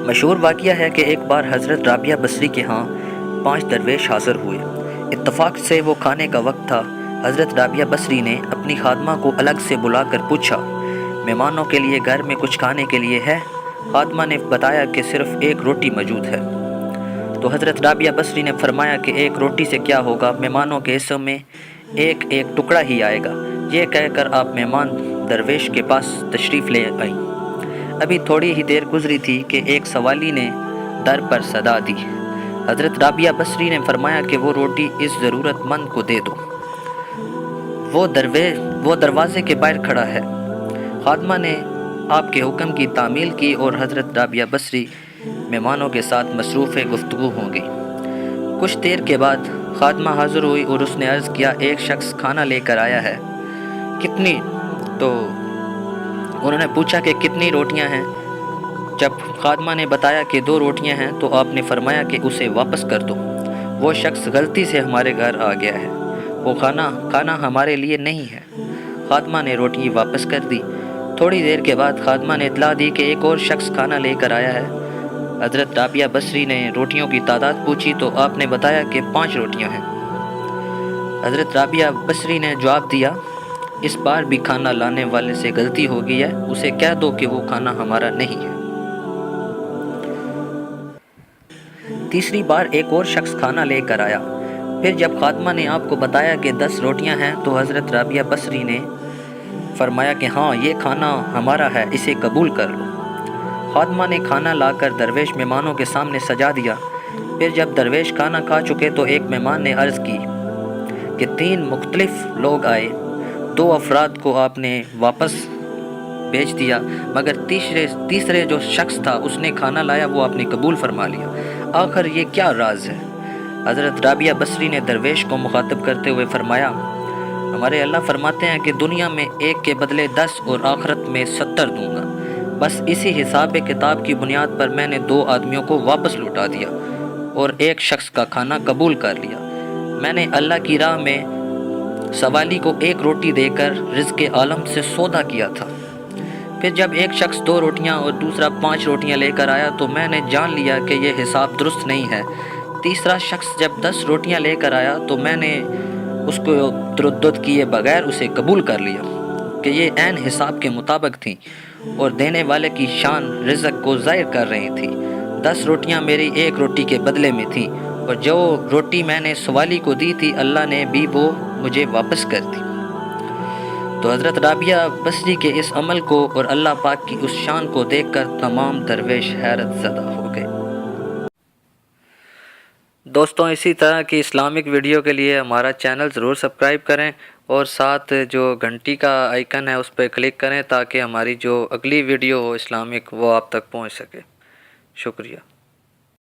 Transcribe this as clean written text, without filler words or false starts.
مشہور واقعہ ہے کہ ایک بار حضرت رابعہ بصری کے ہاں 5 درویش حاضر ہوئے۔ اتفاق سے وہ کھانے کا وقت تھا۔ حضرت رابعہ بصری نے اپنی خادمہ کو الگ سے بلا کر پوچھا، مہمانوں کے لیے گھر میں کچھ کھانے کے لیے ہے؟ خادمہ نے بتایا کہ صرف ایک روٹی موجود ہے۔ تو حضرت رابعہ بصری نے فرمایا کہ ایک روٹی سے کیا ہوگا، مہمانوں کے حصوں میں ایک ایک ٹکڑا ہی آئے گا۔ یہ کہہ کر آپ مہمان درویش کے پاس تشریف لے آئیں۔ ابھی تھوڑی ہی دیر گزری تھی کہ ایک سوالی نے در پر صدا دی۔ حضرت رابعہ بصری نے فرمایا کہ وہ روٹی اس ضرورت مند کو دے دو، وہ دروازے کے باہر کھڑا ہے۔ خادمہ نے آپ کے حکم کی تعمیل کی اور حضرت رابعہ بصری مہمانوں کے ساتھ مصروف گفتگو ہو گئی۔ کچھ دیر کے بعد خادمہ حاضر ہوئی اور اس نے عرض کیا، ایک شخص کھانا لے کر آیا ہے۔ کتنی؟ تو انہوں نے پوچھا کہ کتنی روٹیاں ہیں؟ جب خادمہ نے بتایا کہ 2 روٹیاں ہیں تو آپ نے فرمایا کہ اسے واپس کر دو، وہ شخص غلطی سے ہمارے گھر آ گیا ہے، وہ کھانا ہمارے لیے نہیں ہے۔ خادمہ نے روٹی واپس کر دی۔ تھوڑی دیر کے بعد خادمہ نے اطلاع دی کہ ایک اور شخص کھانا لے کر آیا ہے۔ حضرت رابعہ بصری نے روٹیوں کی تعداد پوچھی تو آپ نے بتایا کہ 5 روٹیاں ہیں۔ حضرت رابعہ بصری نے جواب دیا، اس بار بھی کھانا لانے والے سے غلطی ہو گئی ہے، اسے کہہ دو کہ وہ کھانا ہمارا نہیں ہے۔ تیسری بار ایک اور شخص کھانا لے کر آیا۔ پھر جب خادمہ نے آپ کو بتایا کہ 10 روٹیاں ہیں تو حضرت رابعہ بصری نے فرمایا کہ ہاں، یہ کھانا ہمارا ہے، اسے قبول کر لو۔ خادمہ نے کھانا لا کر درویش مہمانوں کے سامنے سجا دیا۔ پھر جب درویش کھانا کھا چکے تو ایک مہمان نے عرض کی کہ 3 مختلف لوگ آئے، 2 افراد کو آپ نے واپس بھیج دیا، مگر تیسرے جو شخص تھا اس نے کھانا لایا، وہ آپ نے قبول فرما لیا۔ آخر یہ کیا راز ہے؟ حضرت رابعہ بصری نے درویش کو مخاطب کرتے ہوئے فرمایا، ہمارے اللہ فرماتے ہیں کہ دنیا میں 1 کے بدلے 10 اور آخرت میں 70 دوں گا۔ بس اسی حساب کتاب کی بنیاد پر میں نے 2 آدمیوں کو واپس لوٹا دیا اور ایک شخص کا کھانا قبول کر لیا۔ میں نے اللہ کی راہ میں سوالی کو 1 روٹی دے کر رزق عالم سے سودا کیا تھا۔ پھر جب ایک شخص 2 روٹیاں اور دوسرا 5 روٹیاں لے کر آیا تو میں نے جان لیا کہ یہ حساب درست نہیں ہے۔ تیسرا شخص جب 10 روٹیاں لے کر آیا تو میں نے اس کو تردد کیے بغیر اسے قبول کر لیا کہ یہ عین حساب کے مطابق تھیں اور دینے والے کی شان رزق کو ظاہر کر رہی تھی۔ 10 روٹیاں میری 1 روٹی کے بدلے میں تھیں اور جو روٹی میں نے سوالی کو دی تھی اللہ نے بھی وہ مجھے واپس کر دی۔ تو حضرت رابعہ بصری کے اس عمل کو اور اللہ پاک کی اس شان کو دیکھ کر تمام درویش حیرت زدہ ہو گئے۔ دوستوں، اسی طرح کی اسلامک ویڈیو کے لیے ہمارا چینل ضرور سبسکرائب کریں اور ساتھ جو گھنٹی کا آئیکن ہے اس پہ کلک کریں تاکہ ہماری جو اگلی ویڈیو ہو اسلامک وہ آپ تک پہنچ سکے۔ شکریہ۔